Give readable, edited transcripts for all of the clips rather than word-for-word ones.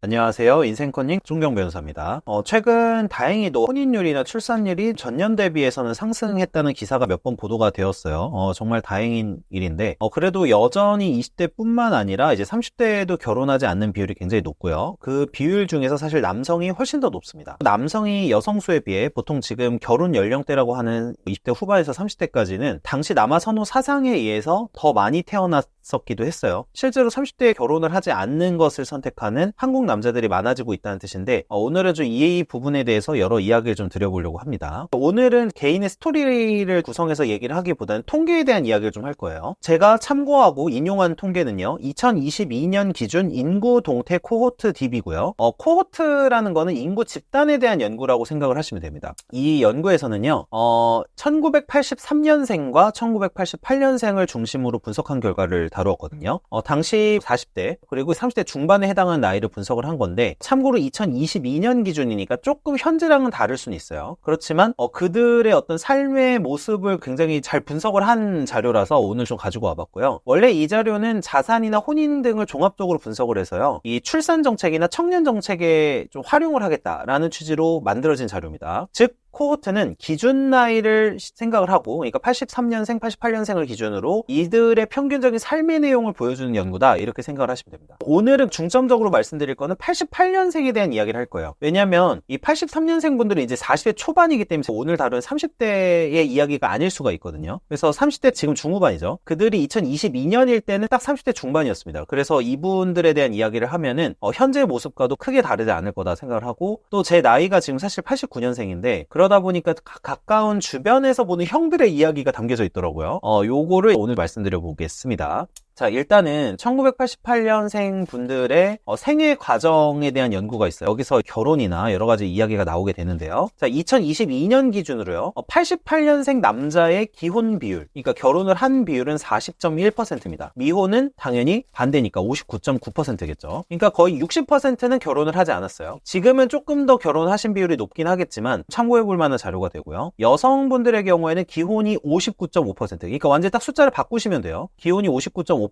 안녕하세요. 인생코닝钟경 변호사입니다. 최근 다행히도 혼인율이나 출산율이 전년 대비해서는 상승했다는 기사가 몇 번 보도가 되었어요. 정말 다행인 일인데, 그래도 여전히 20대뿐만 아니라 이제 30대에도 결혼하지 않는 비율이 굉장히 높고요. 그 비율 중에서 사실 남성이 훨씬 더 높습니다. 남성이 여성 수에 비해 보통 지금 결혼 연령대라고 하는 20대 후반에서 30대까지는 당시 남아 선호 사상에 의해서 더 많이 태어났었기도 했어요. 실제로 30대에 결혼을 하지 않는 것을 선택하는 한국 남자들이 많아지고 있다는 뜻인데, 오늘은 좀 이 부분에 대해서 여러 이야기를 좀 드려보려고 합니다. 오늘은 개인의 스토리를 구성해서 얘기를 하기보다는 통계에 대한 이야기를 좀 할 거예요. 제가 참고하고 인용한 통계는요, 2022년 기준 인구 동태 코호트 DB고요. 코호트라는 거는 인구 집단에 대한 연구라고 생각을 하시면 됩니다. 이 연구에서는요, 1983년생과 1988년생을 중심으로 분석한 결과를 다루었거든요. 당시 40대 그리고 30대 중반에 해당하는 나이를 분석을 한 건데, 참고로 2022년 기준이니까 조금 현재랑은 다를 수는 있어요. 그렇지만 그들의 어떤 삶의 모습을 굉장히 잘 분석을 한 자료라서 오늘 좀 가지고 와봤고요. 원래 이 자료는 자산이나 혼인 등을 종합적으로 분석을 해서요, 이 출산 정책이나 청년 정책에 좀 활용을 하겠다라는 취지로 만들어진 자료입니다. 즉 코호트는 기준 나이를 생각을 하고, 그러니까 83년생, 88년생을 기준으로 이들의 평균적인 삶의 내용을 보여주는 연구다, 이렇게 생각을 하시면 됩니다. 오늘은 중점적으로 말씀드릴 거는 88년생에 대한 이야기를 할 거예요. 왜냐하면 이 83년생 분들은 이제 40대 초반이기 때문에 오늘 다룬 30대의 이야기가 아닐 수가 있거든요. 그래서 30대 지금 중후반이죠. 그들이 2022년일 때는 딱 30대 중반이었습니다. 그래서 이분들에 대한 이야기를 하면은 현재의 모습과도 크게 다르지 않을 거다 생각을 하고, 또 제 나이가 지금 사실 89년생인데 그러다 보니까 가까운 주변에서 보는 형들의 이야기가 담겨져 있더라고요. 요거를 오늘 말씀드려 보겠습니다. 자, 일단은 1988년생 분들의 생애 과정에 대한 연구가 있어요. 여기서 결혼이나 여러 가지 이야기가 나오게 되는데요. 자, 2022년 기준으로요, 88년생 남자의 기혼 비율, 그러니까 결혼을 한 비율은 40.1%입니다. 미혼은 당연히 반대니까 59.9%겠죠. 그러니까 거의 60%는 결혼을 하지 않았어요. 지금은 조금 더 결혼하신 비율이 높긴 하겠지만 참고해 볼 만한 자료가 되고요. 여성분들의 경우에는 기혼이 59.5%, 그러니까 완전히 딱 숫자를 바꾸시면 돼요. 기혼이 59.5%고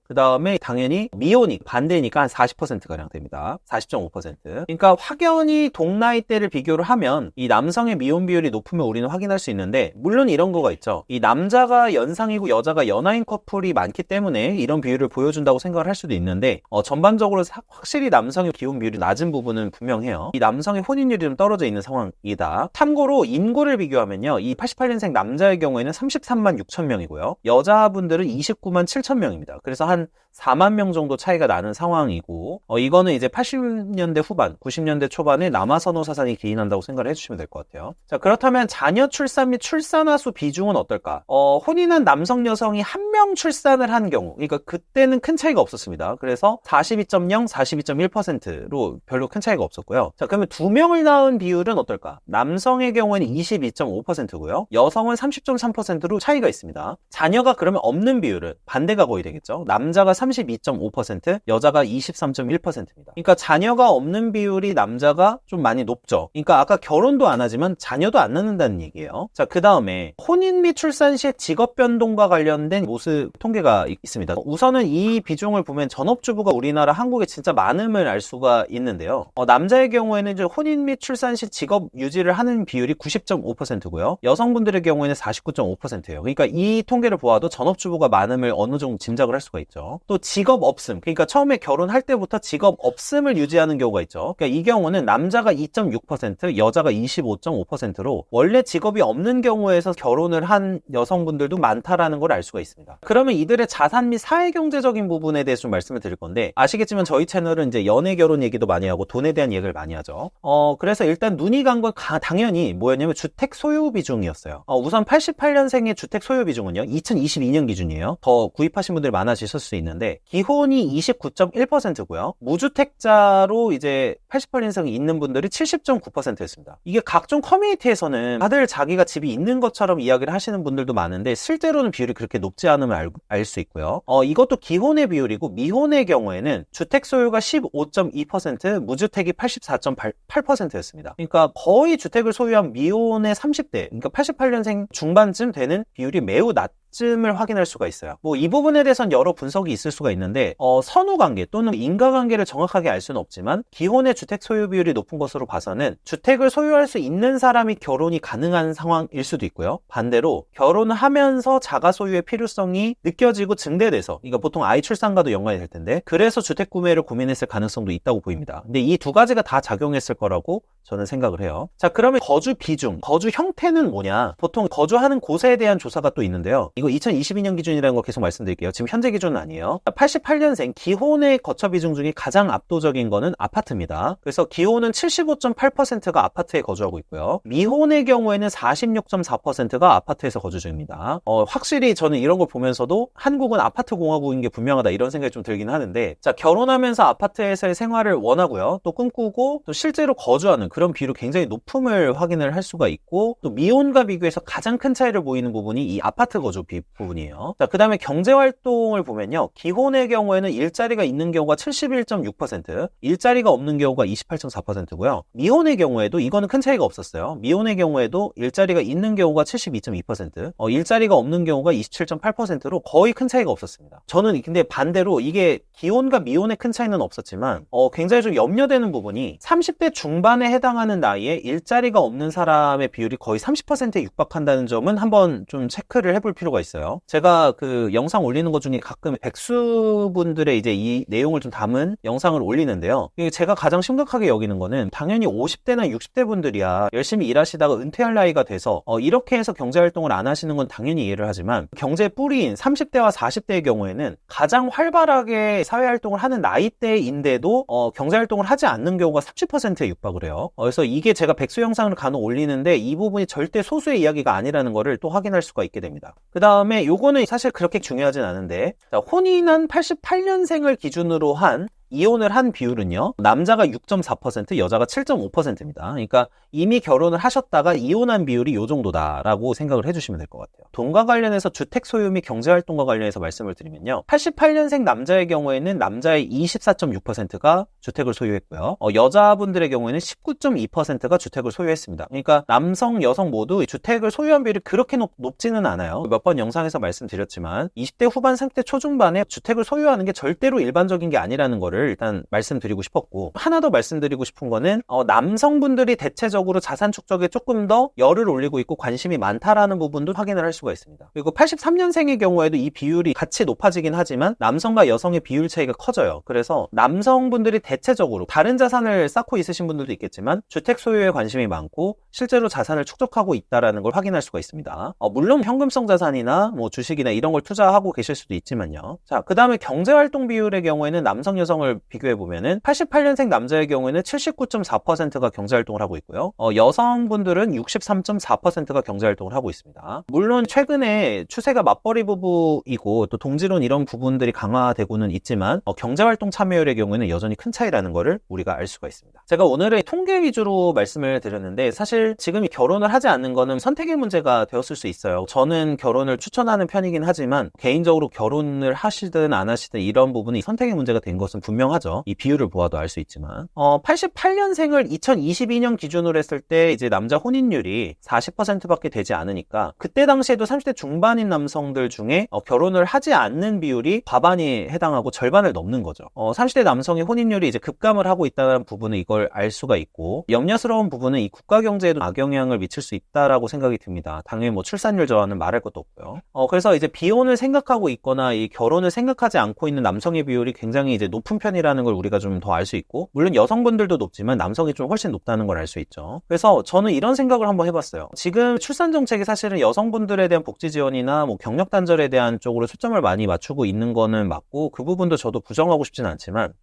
그 다음에 당연히 미혼이 반대니까 한 40%가량 됩니다. 40.5%. 그러니까 확연히 동나이대를 비교를 하면 이 남성의 미혼 비율이 높으면 우리는 확인할 수 있는데, 물론 이런 거가 있죠. 이 남자가 연상이고 여자가 연하인 커플이 많기 때문에 이런 비율을 보여준다고 생각을 할 수도 있는데, 전반적으로 확실히 남성의 기혼 비율이 낮은 부분은 분명해요. 이 남성의 혼인율이 좀 떨어져 있는 상황이다. 참고로 인구를 비교하면요, 이 88년생 남자의 경우에는 33만 6천 명이고요. 여자분들은 29만 7천 명입니다. 그래서 한 4만 명 정도 차이가 나는 상황이고, 이거는 이제 80년대 후반, 90년대 초반에 남아선호 사상이 기인한다고 생각을 해주시면 될 것 같아요. 자, 그렇다면 자녀 출산 및 출산화 수 비중은 어떨까? 혼인한 남성 여성이 한 명 출산을 한 경우, 그러니까 그때는 큰 차이가 없었습니다. 그래서 42.0, 42.1%로 별로 큰 차이가 없었고요. 자, 그러면 두 명을 낳은 비율은 어떨까? 남성의 경우에는 22.5%고요. 여성은 30.3%로 차이가 있습니다. 자녀가 그러면 없는 비율은 반대가 거의 되겠죠. 남자가 32.5%, 여자가 23.1%입니다. 그러니까 자녀가 없는 비율이 남자가 좀 많이 높죠. 그러니까 아까 결혼도 안 하지만 자녀도 안 낳는다는 얘기예요. 자, 그 다음에 혼인 및 출산 시 직업 변동과 관련된 모습 통계가 있습니다. 우선은 이 비중을 보면 전업주부가 우리나라 한국에 진짜 많음을 알 수가 있는데요. 남자의 경우에는 이제 혼인 및 출산 시 직업 유지를 하는 비율이 90.5%고요. 여성분들의 경우에는 49.5%예요. 그러니까 이 통계를 보아도 전업주부가 많음을 어느 정도 짐작을 할 수가 있죠. 또 직업 없음, 그러니까 처음에 결혼할 때부터 직업 없음을 유지하는 경우가 있죠. 그러니까 이 경우는 남자가 2.6%, 여자가 25.5%로 원래 직업이 없는 경우에서 결혼을 한 여성분들도 많다라는 걸 알 수가 있습니다. 그러면 이들의 자산 및 사회경제적인 부분에 대해서 좀 말씀을 드릴 건데, 아시겠지만 저희 채널은 이제 연애 결혼 얘기도 많이 하고 돈에 대한 얘기를 많이 하죠. 그래서 일단 눈이 간 건 당연히 뭐였냐면 주택 소유 비중이었어요. 우선 88년생의 주택 소유 비중은요, 2022년 기준이에요. 더 구입하신 분들이 많아지실 수 있는데, 기혼이 29.1%고요. 무주택자로 이제 88년생이 있는 분들이 70.9%였습니다. 이게 각종 커뮤니티에서는 다들 자기가 집이 있는 것처럼 이야기를 하시는 분들도 많은데 실제로는 비율이 그렇게 높지 않음을 알 수 있고요. 이것도 기혼의 비율이고 미혼의 경우에는 주택 소유가 15.2%, 무주택이 84.8%였습니다. 그러니까 거의 주택을 소유한 미혼의 30대, 그러니까 88년생 중반쯤 되는 비율이 매우 낮음을 확인할 수가 있어요. 뭐 이 부분에 대해서는 여러 분석이 있을 수가 있는데 선후관계 또는 인과관계를 정확하게 알 수는 없지만 기혼의 주택 소유 비율이 높은 것으로 봐서는 주택을 소유할 수 있는 사람이 결혼이 가능한 상황일 수도 있고요. 반대로 결혼을 하면서 자가 소유의 필요성이 느껴지고 증대돼서, 그러니까 보통 아이 출산과도 연관이 될 텐데 그래서 주택 구매를 고민했을 가능성도 있다고 보입니다. 근데 이 두 가지가 다 작용했을 거라고 저는 생각을 해요. 자, 그러면 거주 비중, 거주 형태는 뭐냐? 보통 거주하는 곳에 대한 조사가 또 있는데요. 이거 2022년 기준이라는 거 계속 말씀드릴게요. 지금 현재 기준은 아니에요. 88년생 기혼의 거처 비중 중에 가장 압도적인 거는 아파트입니다. 그래서 기혼은 75.8%가 아파트에 거주하고 있고요. 미혼의 경우에는 46.4%가 아파트에서 거주 중입니다. 확실히 저는 이런 걸 보면서도 한국은 아파트 공화국인 게 분명하다 이런 생각이 좀 들긴 하는데, 자, 결혼하면서 아파트에서의 생활을 원하고요. 또 꿈꾸고 또 실제로 거주하는 그런 비율이 굉장히 높음을 확인을 할 수가 있고, 또 미혼과 비교해서 가장 큰 차이를 보이는 부분이 이 아파트 거주 부분이에요. 자, 그 다음에 경제활동을 보면요. 기혼의 경우에는 일자리가 있는 경우가 71.6%, 일자리가 없는 경우가 28.4%고요. 미혼의 경우에도 이거는 큰 차이가 없었어요. 미혼의 경우에도 일자리가 있는 경우가 72.2%, 일자리가 없는 경우가 27.8%로 거의 큰 차이가 없었습니다. 저는 근데 반대로 이게 기혼과 미혼의 큰 차이는 없었지만 굉장히 좀 염려되는 부분이 30대 중반에 해당하는 나이에 일자리가 없는 사람의 비율이 거의 30%에 육박한다는 점은 한번 좀 체크를 해볼 필요가 있어요. 제가 그 영상 올리는 것 중에 가끔 백수분들의 이제 이 내용을 좀 담은 영상을 올리는데요. 제가 가장 심각하게 여기는 거는 당연히 50대나 60대 분들이야 열심히 일하시다가 은퇴할 나이가 돼서 이렇게 해서 경제활동을 안 하시는 건 당연히 이해를 하지만, 경제 뿌리인 30대와 40대의 경우에는 가장 활발하게 사회활동을 하는 나이대인데도 경제활동을 하지 않는 경우가 30%에 육박을 해요. 그래서 이게 제가 백수 영상을 간혹 올리는데 이 부분이 절대 소수의 이야기가 아니라는 거를 또 확인할 수가 있게 됩니다. 그 다음에 요거는 사실 그렇게 중요하진 않은데, 자, 혼인한 88년생을 기준으로 한 이혼을 한 비율은요, 남자가 6.4%, 여자가 7.5%입니다. 그러니까 이미 결혼을 하셨다가 이혼한 비율이 이 정도다라고 생각을 해주시면 될 것 같아요. 돈과 관련해서 주택 소유 및 경제활동과 관련해서 말씀을 드리면요, 88년생 남자의 경우에는 남자의 24.6%가 주택을 소유했고요, 여자분들의 경우에는 19.2%가 주택을 소유했습니다. 그러니까 남성, 여성 모두 주택을 소유한 비율이 그렇게 높지는 않아요. 몇 번 영상에서 말씀드렸지만 20대 후반, 30대 초중반에 주택을 소유하는 게 절대로 일반적인 게 아니라는 거를 일단 말씀드리고 싶었고, 하나 더 말씀드리고 싶은 거는 남성분들이 대체적으로 자산 축적에 조금 더 열을 올리고 있고 관심이 많다라는 부분도 확인을 할 수가 있습니다. 그리고 83년생의 경우에도 이 비율이 같이 높아지긴 하지만 남성과 여성의 비율 차이가 커져요. 그래서 남성분들이 대체적으로 다른 자산을 쌓고 있으신 분들도 있겠지만 주택 소유에 관심이 많고 실제로 자산을 축적하고 있다는 걸 확인할 수가 있습니다. 물론 현금성 자산이나 뭐 주식이나 이런 걸 투자하고 계실 수도 있지만요. 자, 그 다음에 경제활동 비율의 경우에는 남성, 여성을 비교해보면은 88년생 남자의 경우에는 79.4%가 경제활동을 하고 있고요. 여성분들은 63.4%가 경제활동을 하고 있습니다. 물론 최근에 추세가 맞벌이 부부이고 또 동지론 이런 부분들이 강화되고는 있지만 경제활동 참여율의 경우에는 여전히 큰 차이라는 거를 우리가 알 수가 있습니다. 제가 오늘은 통계 위주로 말씀을 드렸는데 사실 지금 결혼을 하지 않는 거는 선택의 문제가 되었을 수 있어요. 저는 결혼을 추천하는 편이긴 하지만 개인적으로 결혼을 하시든 안 하시든 이런 부분이 선택의 문제가 된 것은 분명하죠. 이 비율을 보아도 알 수 있지만 88년생을 2022년 기준으로 했을 때 이제 남자 혼인율이 40%밖에 되지 않으니까 그때 당시에도 30대 중반인 남성들 중에 결혼을 하지 않는 비율이 과반이 해당하고 절반을 넘는 거죠. 30대 남성의 혼인율이 이제 급감을 하고 있다는 부분은 이걸 알 수가 있고, 염려스러운 부분은 이 국가 경제에도 악영향을 미칠 수 있다라고 생각이 듭니다. 당연히 뭐 출산율 저하는 말할 것도 없고요. 그래서 이제 비혼을 생각하고 있거나 이 결혼을 생각하지 않고 있는 남성의 비율이 굉장히 이제 높은 편이라는 걸 우리가 좀 더 알 수 있고, 물론 여성분들도 높지만 남성이 좀 훨씬 높다는 걸 알 수 있죠. 그래서 저는 이런 생각을 한번 해봤어요. 지금 출산 정책이 사실은 여성분들에 대한 복지 지원이나 뭐 경력 단절에 대한 쪽으로 초점을 많이 맞추고 있는 거는 맞고 그 부분도 저도 부정하고 싶진 않지만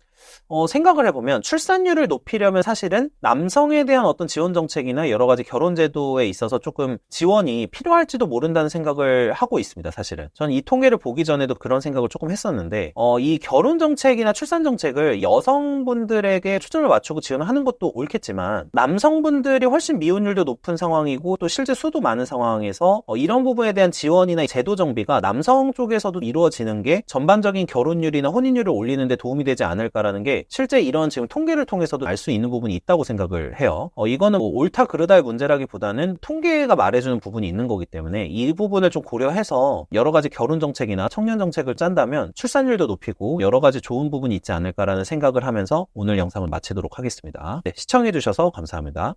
생각을 해보면 출산율을 높이려면 사실은 남성에 대한 어떤 지원 정책이나 여러 가지 결혼 제도에 있어서 조금 지원이 필요할지도 모른다는 생각을 하고 있습니다, 사실은. 전 이 통계를 보기 전에도 그런 생각을 조금 했었는데, 이 결혼 정책이나 출산 정책을 여성분들에게 초점을 맞추고 지원하는 것도 옳겠지만, 남성분들이 훨씬 미혼율도 높은 상황이고, 또 실제 수도 많은 상황에서 이런 부분에 대한 지원이나 제도 정비가 남성 쪽에서도 이루어지는 게 전반적인 결혼율이나 혼인율을 올리는 데 도움이 되지 않을까라는 게 실제 이런 지금 통계를 통해서도 알 수 있는 부분이 있다고 생각을 해요. 이거는 뭐 옳다 그르다의 문제라기보다는 통계가 말해주는 부분이 있는 거기 때문에 이 부분을 좀 고려해서 여러 가지 결혼 정책이나 청년 정책을 짠다면 출산율도 높이고 여러 가지 좋은 부분이 있지 않을까라는 생각을 하면서 오늘 영상을 마치도록 하겠습니다. 네, 시청해주셔서 감사합니다.